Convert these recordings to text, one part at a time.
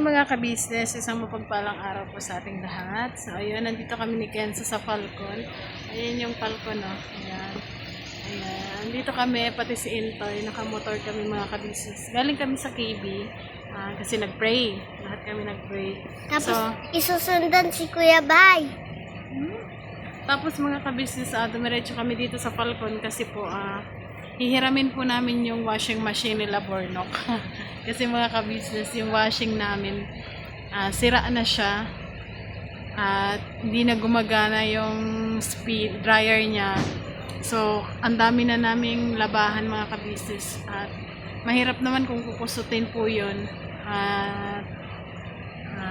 Hi mga ka-business, isang mapagpalang araw po sa ating lahat. So ayun, nandito kami ni Kenzo sa Falcon. Ayan yung Falcon, no? Ayan. Ayan. Nandito kami, pati si Intoy, nakamotor kami mga ka-business. Galing kami sa KB, kasi nag-pray. Lahat kami nag-pray. Tapos isusundan si Kuya Bay. Tapos mga ka-business, dumiretso kami dito sa Falcon kasi po, hihiramin po namin yung washing machine nila Bornok. Kasi mga ka-business, yung washing namin, sira na siya. At hindi na gumagana yung speed dryer niya. So, ang dami na naming labahan mga ka-business. At mahirap naman kung kukusutin po yun. At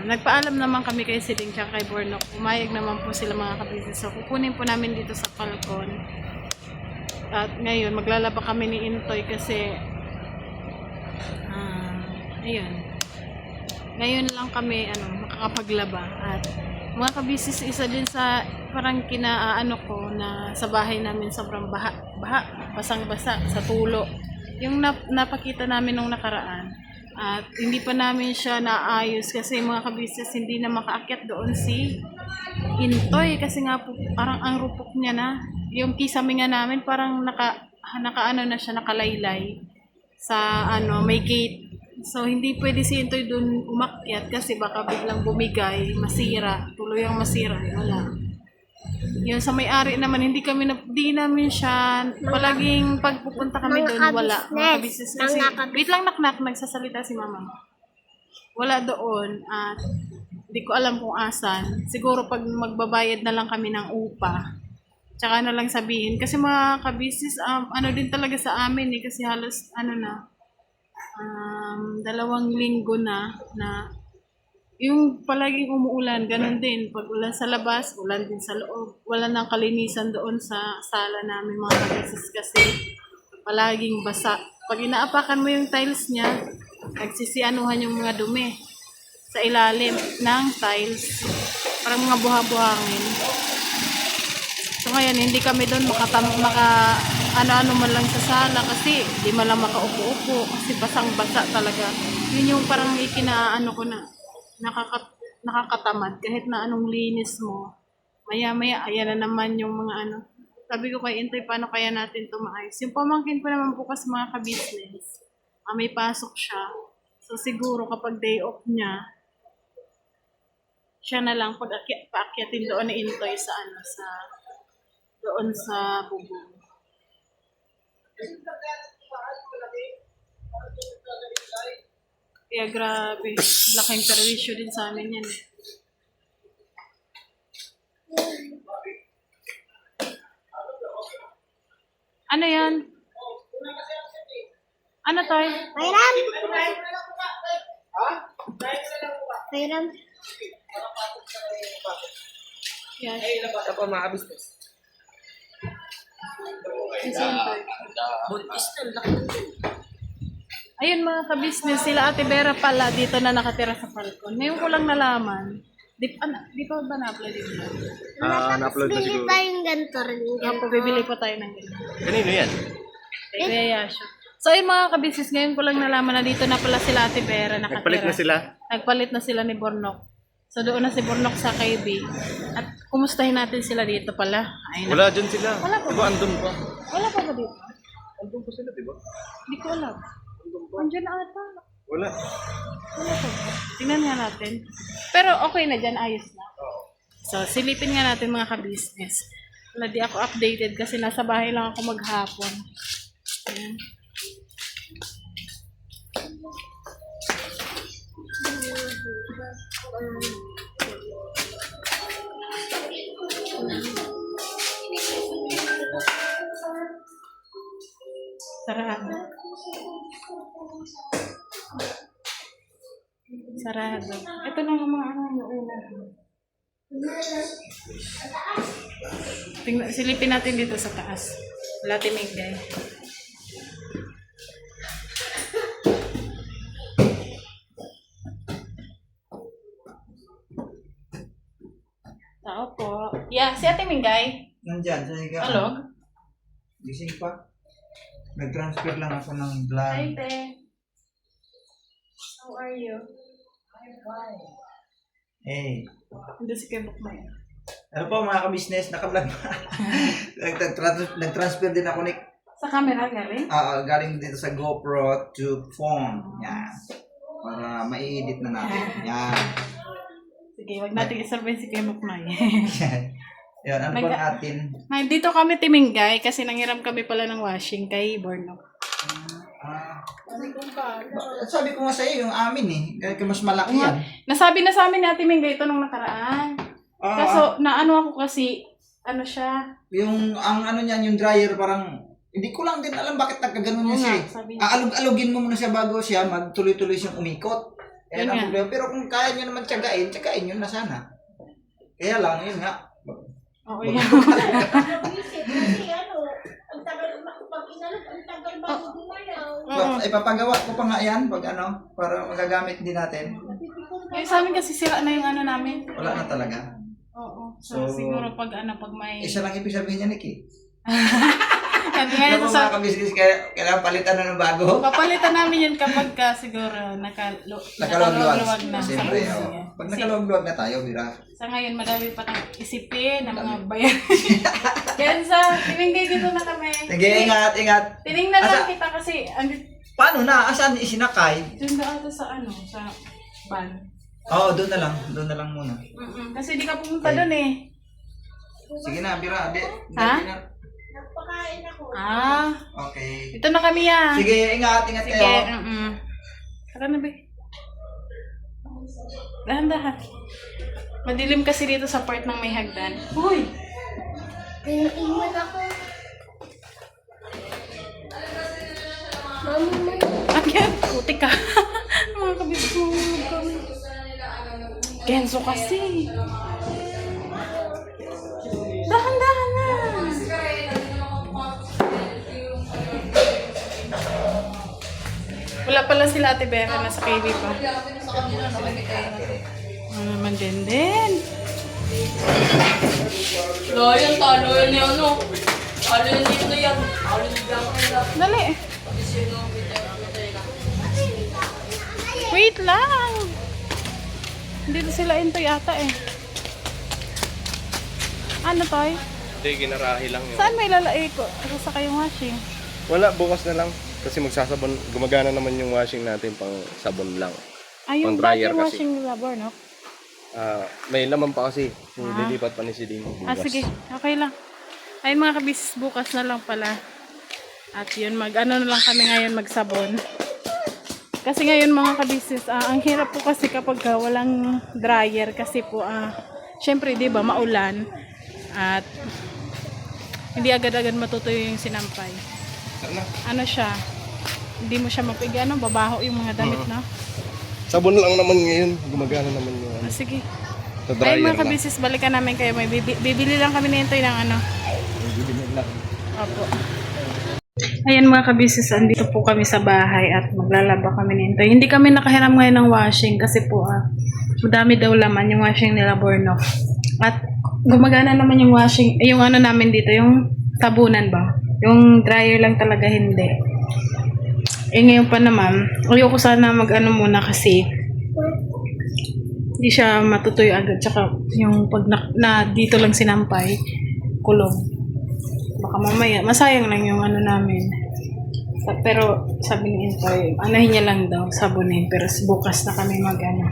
nagpaalam naman kami kay Siling tsaka kay Bornok. Umayag naman po sila mga ka-business. So, kukunin po namin dito sa Falcon. At ngayon, maglalaba kami ni Intoy kasi ayun. Ngayon lang kami makakapaglaba. At mga ka-business, isa din sa parang kinaano ko na sa bahay namin sobrang baha, basang-basa sa tulo. Yung napakita namin nung nakaraan. At hindi pa namin siya naayos kasi mga ka-business hindi na makaakyat doon si Intoy kasi nga po parang ang rupok niya na. Yung kisame nga namin parang nakaano na siya, nakalaylay sa may gate. So hindi pwede si Intoy doon umakyat kasi baka biglang bumigay, masira, tuluyang masira, wala. Yun sa may-ari naman hindi namin siya palaging pagpupunta kami doon wala. Mga business kasi wait lang, naknak, nagsasalita si mama. Wala doon at hindi ko alam kung asan. Siguro pag magbabayad na lang kami ng upa. Tsaka na lang sabihin kasi mga ka-business din talaga sa amin kasi halos 2 linggo na yung palaging umuulan, ganun din. Pag ulan sa labas, ulan din sa loob. Wala nang kalinisan doon sa sala namin mga ka-business kasi palaging basa. Pag inaapakan mo yung tiles niya, nagsisianuhan yung mga dumi sa ilalim ng tiles. Parang mga buha-buhangin. So ngayon, hindi kami doon ano man lang sa sala kasi di man lang makaupo-upo kasi basang-basa talaga. Yun yung parang ikinaano ko na nakakatamad kahit na anong linis mo. Maya-maya, ayan na naman yung mga Sabi ko kay Intoy, paano kaya natin ito maayos? Yung pamangkin ko naman bukas mga ka-business, may pasok siya. So siguro kapag day off niya, siya na lang paakyatin doon ni Intoy doon sa bubong. Kaya grabe, laking perwisyo din sa amin yan. Ano yan? Ano tayo? Mayram! Mayram! Yan. Ito po mga business. Ayun mga ka-business, sila Ate Vera pala dito na nakatira sa Falcon. Ngayon ko lang nalaman. Di pa ba na-upload yun? Na-upload na Bili siguro. tayong ganito rin. Bibili pa tayo ng ganito. Kanino yan? Kaya Yasha. So ayun mga ka-business, ngayon ko lang nalaman na dito na pala sila Ate Vera nakatira. Nagpalit na sila? Nagpalit na sila ni Bornok. So doon na si Bornok sa KB. At kumustahin natin sila dito pala. Ayun. Wala dyan sila. Wala pa ba? Diba andun pa? Wala pa ba dito? Andun pa sila, diba? Hindi ko alam. Andiyan na ata. Wala. Wala pa ba? Tingnan nga natin. Pero okay na dyan, ayos na. So silipin nga natin mga ka-business. Wala, di ako updated kasi nasa bahay lang ako maghapon. Ayan. Sarado. Sarado. Ito lang ang mga una. Silipin natin dito sa taas. Wala timigay. Tao po. Yeah, si Ate Mingay. Nandyan, sa higaan. Alog? Gising pa. Nag-transfer lang ako ng Hi, blood. Te. How are you? Hey. Hindi si Kebok na yan. Ano po mga ka-business, naka-vlog pa. Nag-transfer din ako, Nick. Sa camera galing? Galing dito sa GoPro to phone. Yan. Para mai-edit na natin. Yan. Sige, wag natin isarvey si Kebok na Yan, ano po natin? Dito kami timinggay kasi nanghiram kami pala ng washing kay Borno. Sabi ko nga sa'yo, yung amin eh. Kaya mas malaki yan. Nasabi na sa amin ni Ate Mingay ito nung nakaraan. Kaso, naano ako kasi, ano siya. Yung, ang ano niyan, yung dryer parang, hindi ko lang din alam bakit nagkaganon niya siya eh. Sabi niya. Aalog-alogin mo muna siya bago siya magtuloy-tuloy siyang umikot. Kaya Yun ang nga. problema. Pero kung kaya niyo naman tsagain yun na sana. Kaya lang, yun nga. Oo, yan. Kasi ano, ang tagal pag inalog, ang tagal bago dumayaw. Ipapagawa ko pa nga yan pag ano, para magagamit din natin. Yung sa amin kasi sira na yung ano namin. Wala na talaga. Oo. So, siguro pag may... Isa lang ibig sabihin niya, Nicky. Kasi Ano ngayon po sa... mga kabisnes, kailangan palitan na ng bago. Papalitan namin yun kapag ka siguro nakaluwag na. Siyempre, sa oh. uso. Pag nakaluwag na tayo, bira. Sa ngayon, madami pa tayong isipin ng mga bayan. Yan sa Timinggay dito na kami. Sige, ingat. Tinignan lang Asa- kita kasi Paano na? Asan isinakay? doon na ata sa ano, sa van. Oo, doon na lang muna. Kasi di ka pumunta Okay. doon eh. Sige na, bira. Ha? Nagpakain ako. Okay. Dito na kami yan. Sige, ingat Sige, kayo. Tara na, be. Dahan-dahan. Madilim kasi dito sa part ng may hagdan. Uy! Iwan ako. Mama, Ayan, puti ka. Mga kabisog kami. Kenzo kasi. Dahan-dahan na. Wala pala sila Ate Vera, nasa KB pa. Ano naman din. Yan, talo yan yan, no? Talo yan dito yan. Talo yan yan. Dali. Wait lang. Dito sila Intoy ata eh. Ano Toy? Hindi, ginarahi lang yun. Saan may lalai ko? Sa kayong washing? Wala, bukas na lang. Kasi magsasabon, gumagana naman yung washing natin pang sabon lang. Ay, yung Pang dryer dating kasi. washing rubber, no? May laman pa kasi. Lilipat pa ni si Ding. Sige. Okay lang. Ayun mga kabis, bukas na lang pala. At yun, ano na lang kami ngayon magsabon. Kasi ngayon mga kabisis, ang hirap po kasi kapag walang dryer kasi po, syempre, di ba, maulan. At hindi agad-agad matutuyo yung sinampay. Ano siya, hindi mo siya mapigano, babaho yung mga damit, no? Sabon lang naman ngayon. Gumagana naman yung Sige. sa dryer Ay mga lang. kabisis, balikan namin kayo. May bibili lang kami nito ng ano. Opo. Ayan mga kabisis, andito po kami sa bahay at maglalaba kami nito. Hindi kami nakahiram ngayon ng washing kasi po madami daw laman yung washing nila Borno. At gumagana naman yung washing, yung ano namin dito, yung sabunan ba? Yung dryer lang talaga hindi. Ngayon pa naman, ayoko sana mag-ano muna kasi hindi siya matutuyo agad. Tsaka yung pag na dito lang sinampay, kulog. Baka mamaya, masayang lang yung ano namin. Pero sabi ni Intoy, anahin niya lang daw, sabunin. Pero bukas na kami mag-ano.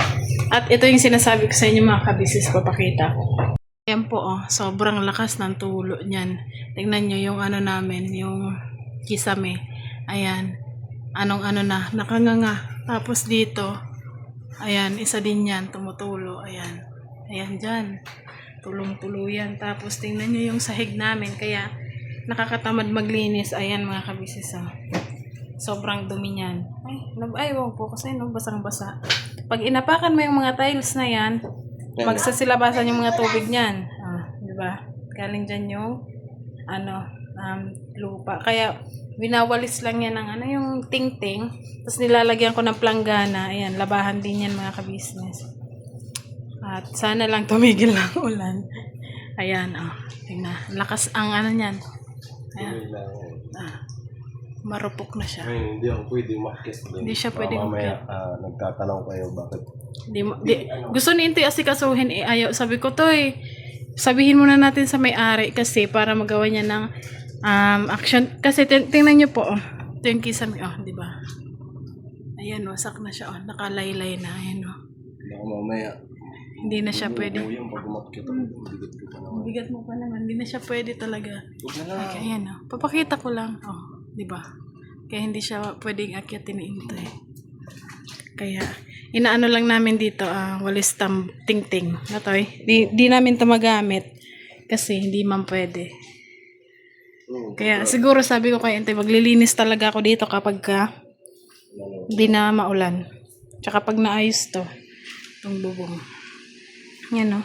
At ito yung sinasabi ko sa inyo mga kabisis, papakita ko. Ayan po, sobrang lakas ng tulo niyan. Tingnan nyo yung ano namin, yung kisame. Ayan, anong ano na, nakanganga. Tapos dito, ayan, isa din yan, tumutulo. Ayan, ayan dyan. Tulong-tulo yan. Tapos tingnan nyo yung sahig namin, kaya nakakatamad maglinis. Ayan mga kabisis, sobrang dumi niyan. Ay, wag po kasi no, basang-basa. Pag inapakan mo yung mga tiles na yan, magsasilabasan yung mga tubig niyan. Di ba? Galing dyan yung lupa. Kaya winawalis lang yan ng yung ting-ting. Tapos nilalagyan ko ng planggana. Ayan, labahan din yan mga ka-business. At sana lang tumigil ng ulan. Ayan, tingnan. Lakas ang niyan. Ayan. Marupok na siya. Ay, hindi ako pwede umakyat din. Hindi siya pwedeng Mamaya nagtatanong kayo bakit Gusto ni Intoy asikasuhin, eh, ayaw. Sabi ko, Toy, sabihin muna natin sa may-ari kasi para magawa niya ng action. Kasi tingnan niyo po, oh. Ito yung kisame, oh, di ba? Ayan, wasak na siya, oh. Nakalaylay na, ayan, oh. Baka mamaya. Hindi na siya pwede. Yung pag umakyat ako, bigat ko pa naman. Bigat mo pa naman, hindi na siya pwede talaga. Huwag na lang. Okay, ayan, oh. Papakita ko lang, oh, di ba? Kaya hindi siya pwedeng akyatin ni Intoy. Kaya, inaano lang namin dito, walis ting-ting. Natoy, di namin ito magamit. Kasi hindi man pwede. Kaya siguro sabi ko kay Intoy, maglilinis talaga ako dito kapag hindi na maulan. Tsaka pag naayos to, itong bubong. Yan o.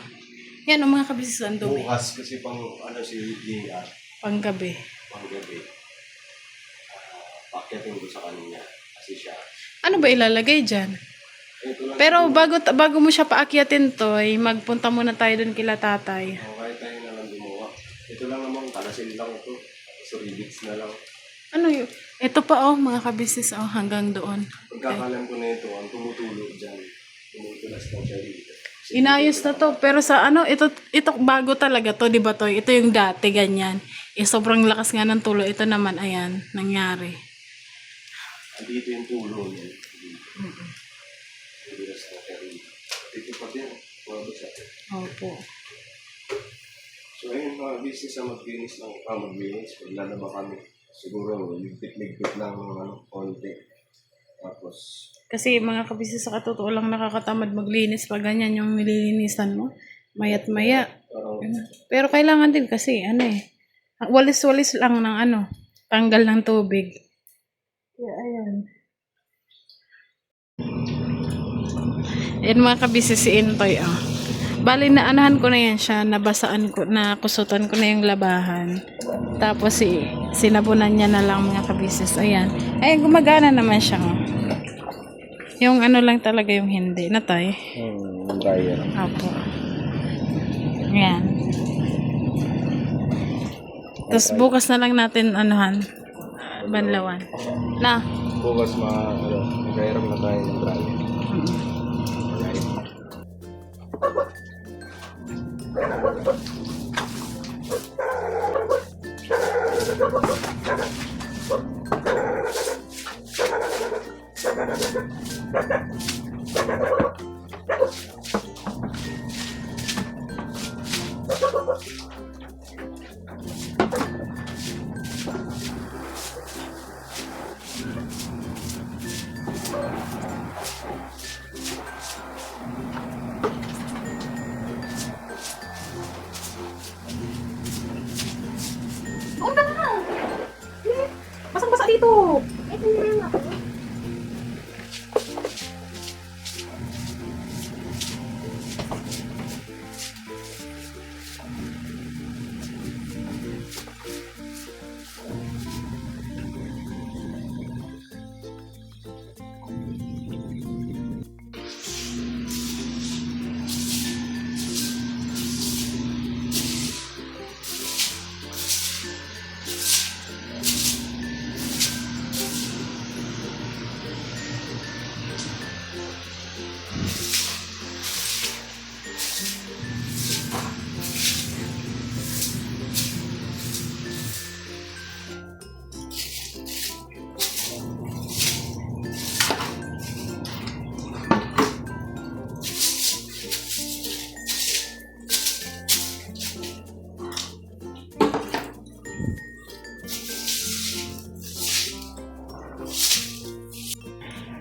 Yan o mga kabisis, ang dumi. Bukas kasi pang si JR, Panggabi. panggabi. Pakyatin ko sa kanya kasi siya. Ano ba ilalagay dyan? Ito lang. Pero bago mo siya paakyatin to, magpunta muna tayo dun kila tatay. Kahit tayo na lang gumawa. Ito lang naman, kalasin lang ito. So, ribits na lang. Ano yun? Ito pa oh, mga kabisis oh, hanggang doon. Pagkakalam ko na ito, ang tumutulo dyan. Tumutulas lang siya dito. Inayos na to, pero sa ano, ito bago talaga to, di ba to? Ito yung dati, ganyan. Sobrang lakas nga ng tulo. Ito naman, ayan, nangyari. Dito yung tulo niya. Tumutulas lang siya dito. Ito pa din. Mabasa. Opo. So, ayun mga business na maglinis ng maglinis. Paglalaba kami. Siguro, ligpit-ligpit lang konti. Tapos, Kasi mga kabisis sa katotoo lang nakakatamad maglinis pag ganyan yung nililinisan mo. Mayat maya. parang Pero kailangan din kasi, walis-walis lang ng tanggal ng tubig. Kaya ayan. Ayan mga kabisis si Intoy, oh. Bali na anahan ko na yan siya, nabasaan ko, nakusutan ko na yung labahan. Tapos sinabunan niya na lang mga kabisis. Ayan. Ayan, gumagana naman siya. Oh. Yung lang talaga yung hindi. Natay. dryer. Apo. Ayan. Tapos bukas na lang natin banlawan. Na. Bukas magkairam na tayo ng dryer. Alright. Basang-basa dito. Ito na lang ako.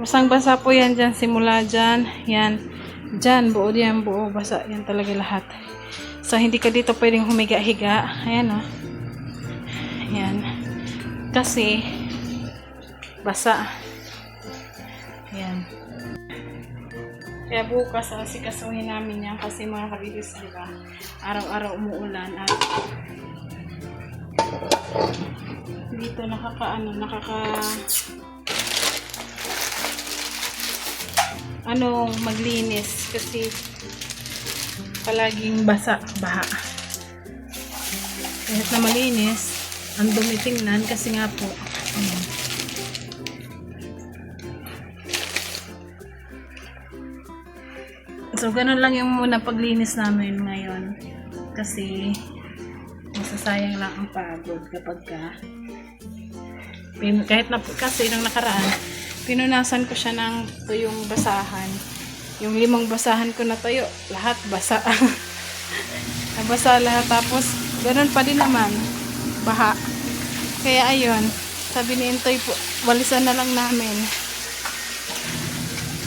Basang-basa po yan dyan, simula dyan, yan, dyan, buo yan, buo, basa, yan talaga lahat. So, hindi ka dito pwedeng humiga-higa, ayan o. Yan. Kasi, basa. Yan. Kaya bukas, sikasuhin namin yan kasi mga kabibis, diba, araw-araw umuulan at dito maglinis kasi palaging baha. Kahit na malinis, ang dumi tingnan kasi nga po, So, ganun lang yung muna paglinis namin ngayon. Kasi, masasayang lang ang pagod kapag kahit na kasi nung nakaraan, pinunasan ko siya ng tuyong basahan. Yung 5 basahan ko na tuyo, lahat basa. Nabasa lahat. Tapos, ganun pa din naman. Baha. Kaya ayun, sabi ni Intoy po, walisan na lang namin.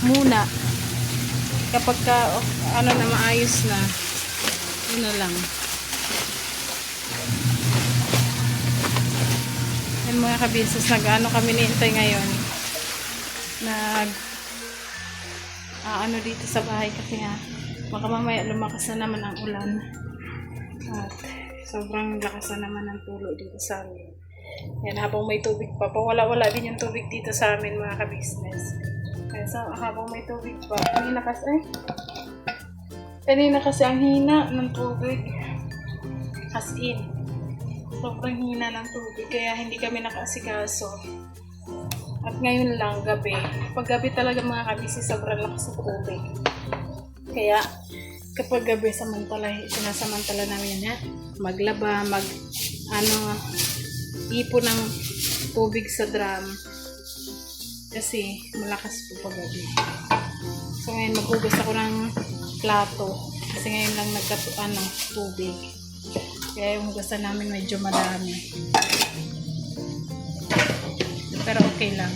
Muna. Kapag ano na maayos na, yun na lang. Yan mga kabisis, nag-ano kami ni Intoy ngayon. Ano dito sa bahay kasi nga, baka mamaya lumakas na naman ang ulan. At sobrang lakas na naman ang tulo dito sa amin. Yan, habang may tubig pa, pawala-wala din yung tubig dito sa amin mga ka-business. Kaya habang may tubig pa, kanina kasi ang hina ng tubig. As in, sobrang hina ng tubig, kaya hindi kami nakaasikaso. At ngayon lang, gabi. Pag gabi talaga mga ka-business, sobrang lakas ng tubig. Kaya, kapag gabi, sinasamantala namin yan, maglaba, ipo ng tubig sa drum. Kasi, malakas po pag gabi. So, ngayon, maghugas ako ng plato. Kasi ngayon lang nagkatuan ng tubig. Kaya yung hugasan namin medyo madami. Pero okay lang.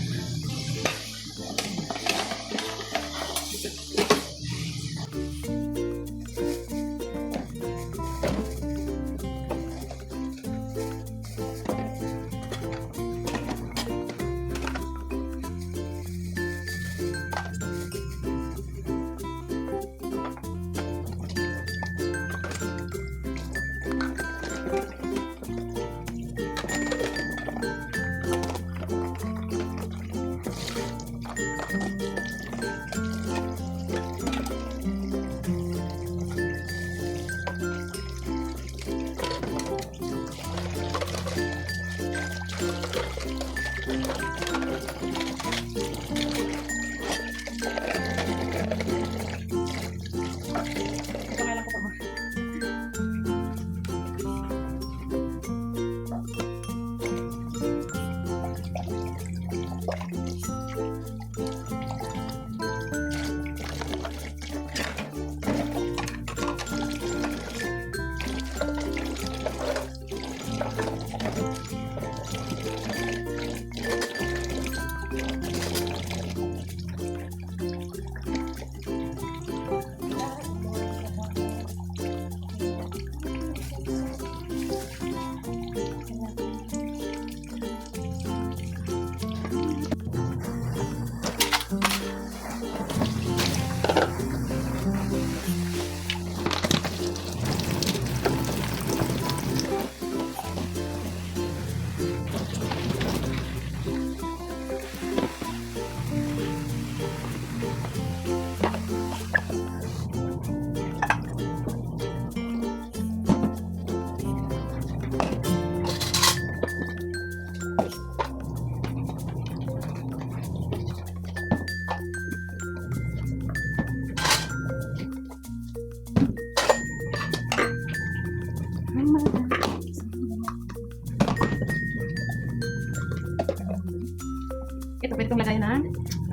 Ito, pwede kong lagay ng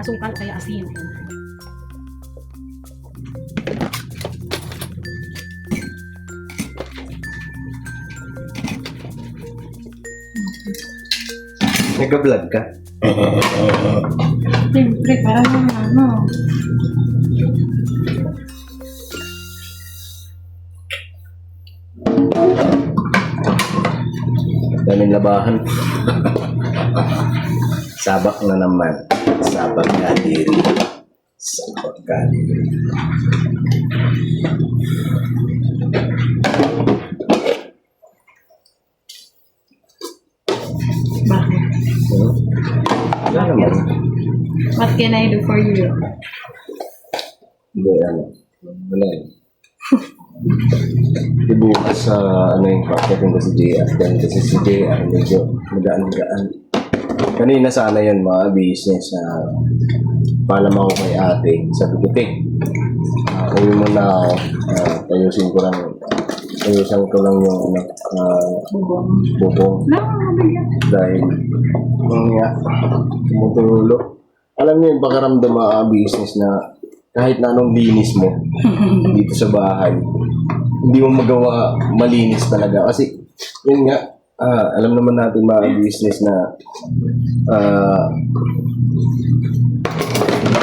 asukal o kaya asin. Nag-vlog ka? Siyempre, parang ano. Daming labahan. Sabak na naman. Sabak kadiri. Sabak kadiri. Bakit? Wala naman. What can I do for you? Hindi, wala yun. Di bukas sa yung packet ko si JR. Then kasi si JR medyo magaan-gaan. Kanina sana yun mga business. Paalam ako kay ate. Sabi ko, Ayun muna ako. Tayusin ko lang yung bubong. Dahil, nga, tumutulo. Alam niyo yung pakaramdam business na kahit na anong linis mo dito sa bahay, hindi mo magawa malinis talaga. Kasi, yun nga, alam naman natin mga business na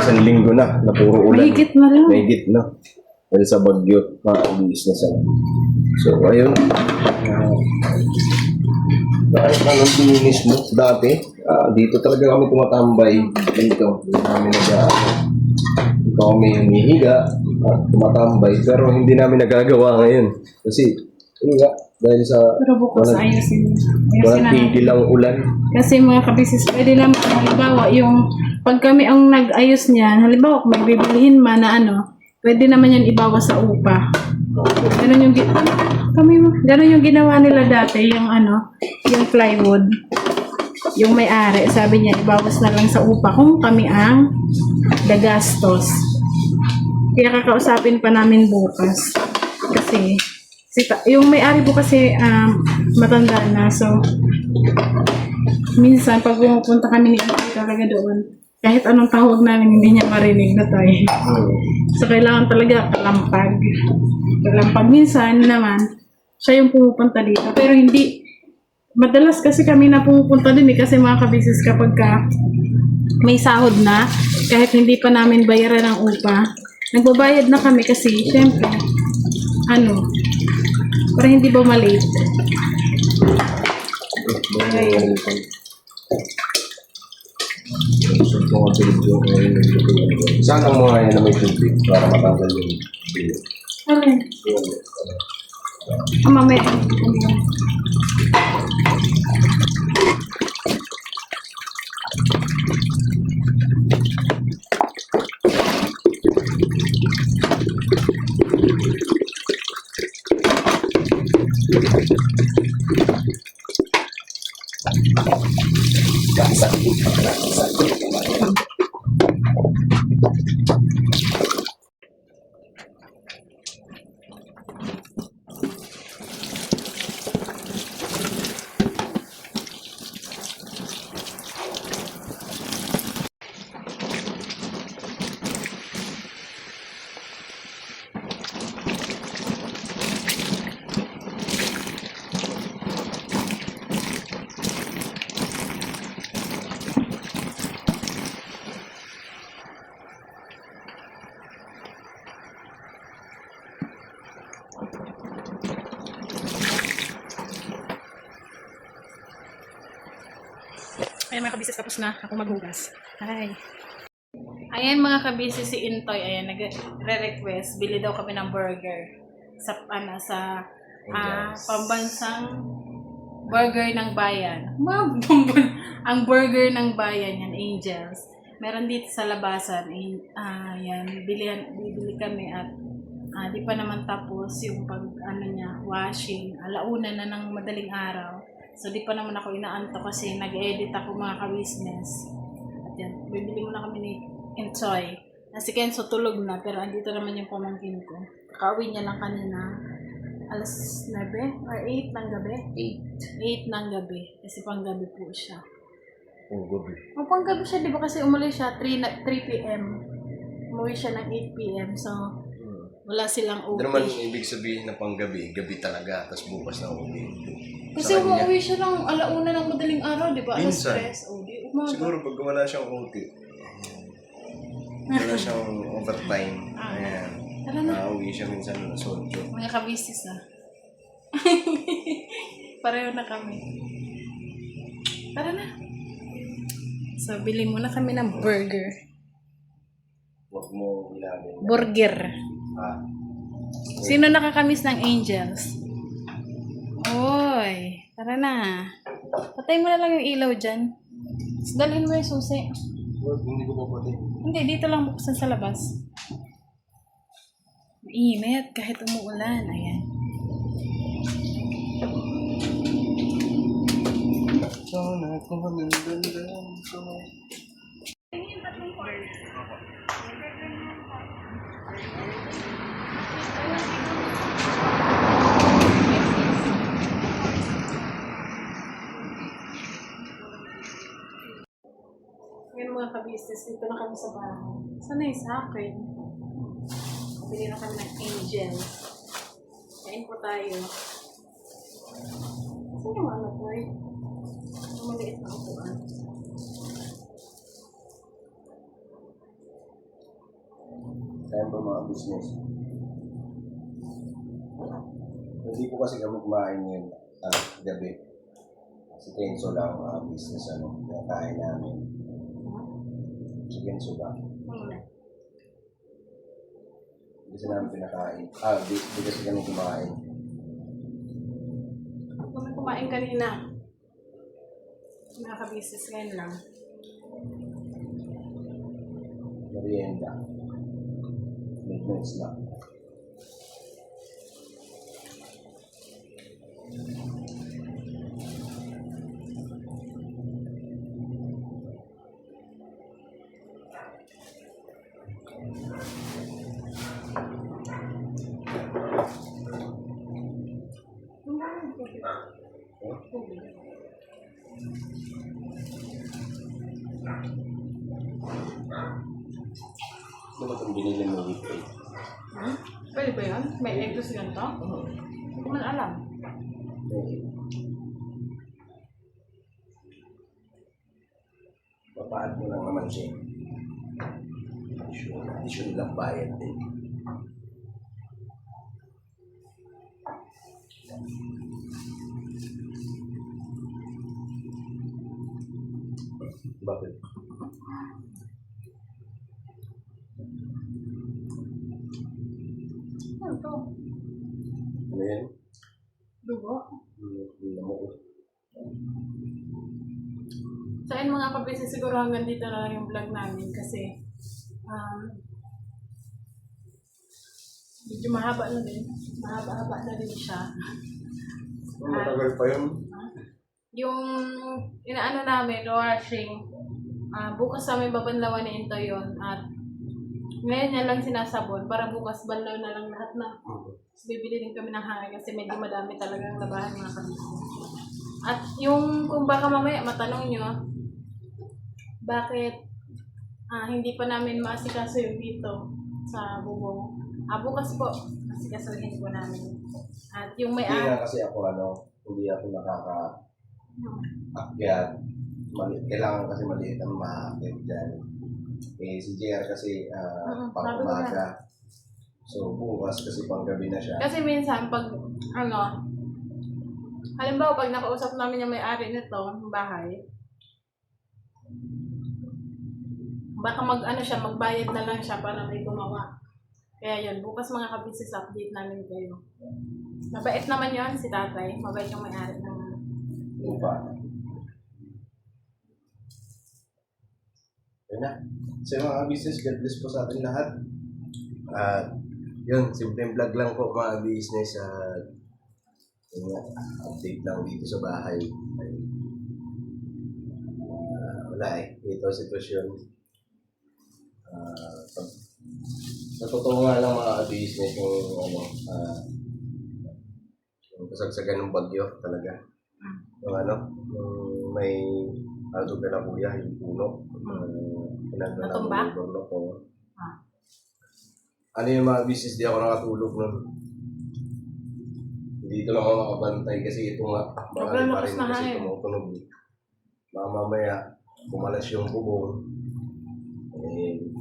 isang linggo na puro ulan. Mahigit na lang. Mahigit na. Dahil sa bagyo, mga business. So, ayun. Kahit anong linis mo dati, dito talaga kami tumatambay. Dito namin dito kami humihiga, tumatambay. Pero hindi namin nagagawa ngayon. Kasi, yun nga, dahil sa Pero bukas ayusin. walang tigil ang ulan. Kasi mga kabisis, pwede naman, halimbawa, yung pag kami ang nag-ayos niyan, halimbawa, kung may bibilihin man na pwede naman yan ibawas sa upa. Ganun yung ginawa nila dati, yung yung plywood. Yung may-ari, sabi niya, ibawas na lang sa upa kung kami ang gagastos. Kaya kakausapin pa namin bukas. Kasi, yung may-ari po kasi matanda na. So, minsan, pag pumupunta kami ni Ate talaga doon, kahit anong tawag namin, hindi niya marinig na tayo. So, kailangan talaga kalampag. Kalampag. Minsan naman, siya yung pumupunta dito. Pero hindi, madalas kasi kami na pumupunta din kasi mga kabisis kapag may sahod na, kahit hindi pa namin bayaran ang upa, nagbabayad na kami kasi, syempre, para hindi ba malate. Saan ang mga yan na may tubig para matanggal yung bilo? Okay. Mamaya. Ayan mga kabisis, tapos na ako maghugas. Hi. Ayan mga kabisis, si Intoy, ayan, nagre-request, bili daw kami ng burger sa pambansang burger ng bayan. Ang burger ng bayan, yan, Angels. Meron dito sa labasan, yan, bibili kami at di pa naman tapos yung washing. Alauna na ng madaling araw. So, di pa naman ako inaanto kasi nag-edit ako mga ka-business. At yan, bibili muna kami ni Enjoy. Si Kenzo tulog na, pero andito naman yung pamangkin ko. Kakauwi niya lang kanina. Alas 9 or 8 ng gabi? 8 ng gabi. Kasi panggabi po siya. Gabi. Panggabi siya, di ba? Kasi umuwi siya 3 p.m. Umuwi siya ng 8 p.m. So, wala silang Hindi OT. naman ibig sabihin na panggabi, gabi talaga, tapos bukas na uwi. Kasi umuwi siya ng alauna ng madaling araw, di ba? Alas Minsan. 3. O, di umaga. Siguro pag wala siyang OT, wala siyang overtime, ayan, Tara na. uwi siya minsan na 8. Mga kabisis na. Pareho na kami. Tara na. So, bili muna kami ng burger. Huwag mo ilagay. Burger. Sino nakakamiss ng Angels? Oy, tara na. Patay mo na lang yung ilaw dyan. Tapos dalhin mo yung susi. Hindi ko pa pati. Hindi, dito lang buksan sa labas. Mainit kahit umuulan. Ayan. Sana ko manandalan ko. Ngayon mga ka-business, dito na kami sa bahay. Sana yung sa akin. Bili na kami ng angel. Kain po tayo. Saan yung ano po eh? Ang maliit na upuan. Kaya ba mga business? Hindi po kasi kami kumain ngayon gabi. Si Kenzo lang business kaya namin. Si Kenzo ba? Ano na? Hindi kasi namin pinakain. Di kasi kami kumain. Kami kumain kanina. Mga ka-business ngayon lang. Merienda. Midnight snack. Ano ba itong binili mo with egg? Hmm? Pwede ba yun? May egg juice yun to? Hindi ko man alam. Papaad mo lang naman siya. Additional lang bayad din. Bakit? Ano to? Ano yan? Dugo? Alam mo ko. So ayun mga ka-business, siguro hanggang dito na lang yung vlog namin kasi medyo mahaba na din. Mahaba-haba na din siya. Matagal pa yun. Yung inaano namin, washing, bukas namin babanlawan na ito yun. At ngayon niya lang sinasabon para bukas banlaw na lang lahat na. So, bibili din kami ng hangin kasi medyo madami talagang labahan mga kapatid. At yung kung baka mamaya matanong nyo, bakit hindi pa namin maasikaso yung dito sa bubong. Bukas po, asikasuhin po namin. At yung may Hindi nga kasi ako hindi ako nakaka-akyat. Kailangan kasi maliit ang maakyat dyan. Si JR kasi pang umaga. So bukas kasi pang gabi na siya. Kasi minsan pag halimbawa pag nakausap namin yung may-ari nito, ng bahay, baka magbayad na lang siya para may gumawa. Kaya yun, bukas mga ka-business update namin kayo. Mabait naman yun si tatay, mabait yung may-ari ng Lupa. Yun na. So mga business, God bless po sa ating lahat. At yun, simpleng vlog lang po mga business. Yun nga, update lang dito sa bahay. Wala ito ang sitwasyon. Sa totoo nga lang mga business yung kasagsagan ng bagyo talaga. Yung may alto ka na kuya, yung puno. Natumba? Ano yung mga business, di ako nakatulog nun. Dito lang ako makabantay kasi ito nga, marami pa rin kasi tumutunog. Mamaya, bumalas yung bubong.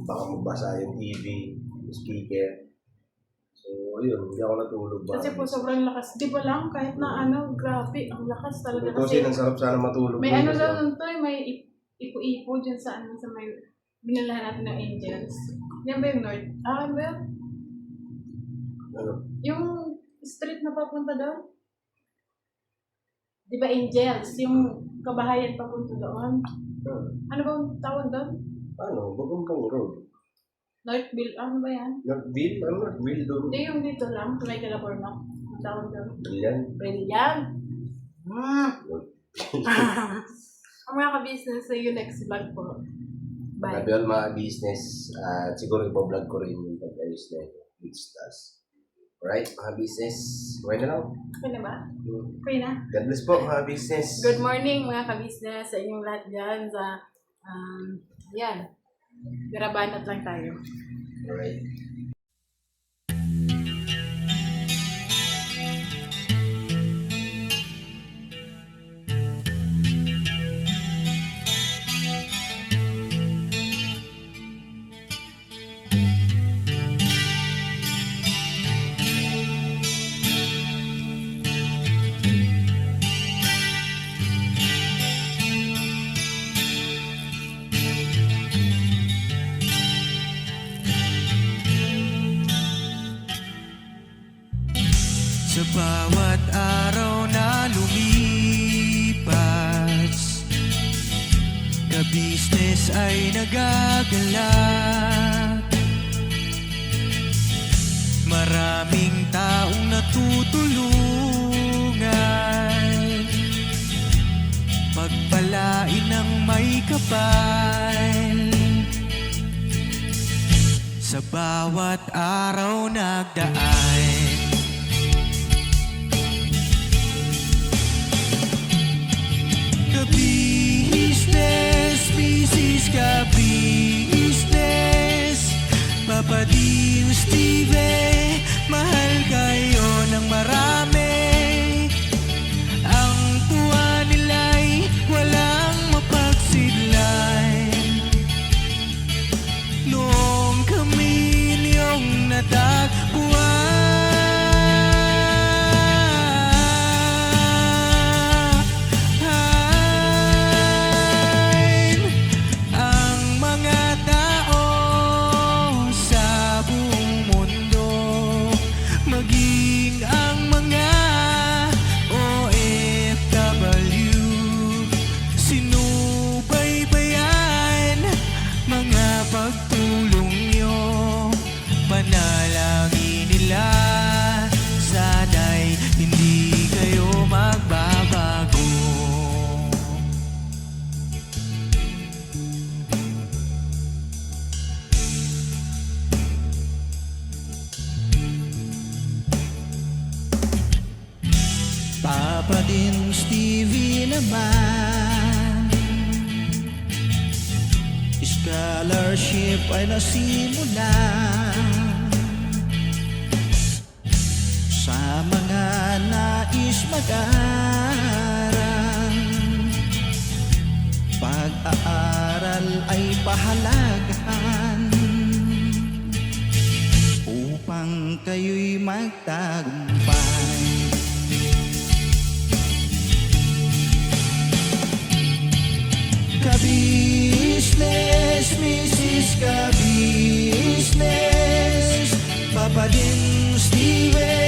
Baka magbasa yung TV, yung speaker. So, yun, hindi ako natulog. Kasi po sobrang lakas. Di ba lang, kahit na grabe, ang lakas talaga. Ito kasi ang sarap sana matulog. May ano daw nun to, may ipo-ipo dyan sa sa may binalahan natin ng angels. Yan ba yung North? Ano ba yun? Ano? Yung street na papunta doon? Di ba angels? Yung kabahayan papunta doon? Ano ba ang tawag doon? Ano? Bagumpong Road. Northville, ano ba yan? Northville? Ano Northville doon? Hindi yung dito lang, may California. Ang tawag doon. Brilliant. Brilliant! Ang mga ka-business sa yung next vlog po. Bye. Grabe all mga business. Siguro ipo-vlog ko rin yung pag-ayos na ito. With stars. Alright, mga business. Okay na lang. Okay na ba? Okay na. God bless po, mga business. Good morning mga kabisnes sa inyong lahat dyan sa yan. Garabanat lang tayo. Alright. Sa bawat araw na lumipas, ka-business ay nagagalak. Maraming taong natutulungan, pagpalain ng may kapal. Sa bawat araw nagdaan, ka-business, Mrs. Ka-business, Papa Dio, Steve, mahal kayo ng marami. Ang tuwa nila'y walang mapagsidlay. Noong kami niyong natagpuan, ang mga tao sa buong mundo, maging ang mga OFW, sinubaybayan mga pagtulong nyo, panalangin nila, sana'y hindi kayo magbabago. Papa din Stevie naman, scholarship ay nasimula sa mga nais mag-aral. Pag-aaral ay pahalagahan upang kayo'y magtagumpay. Ka-business, Mrs. Ka-business, Papa din Steve,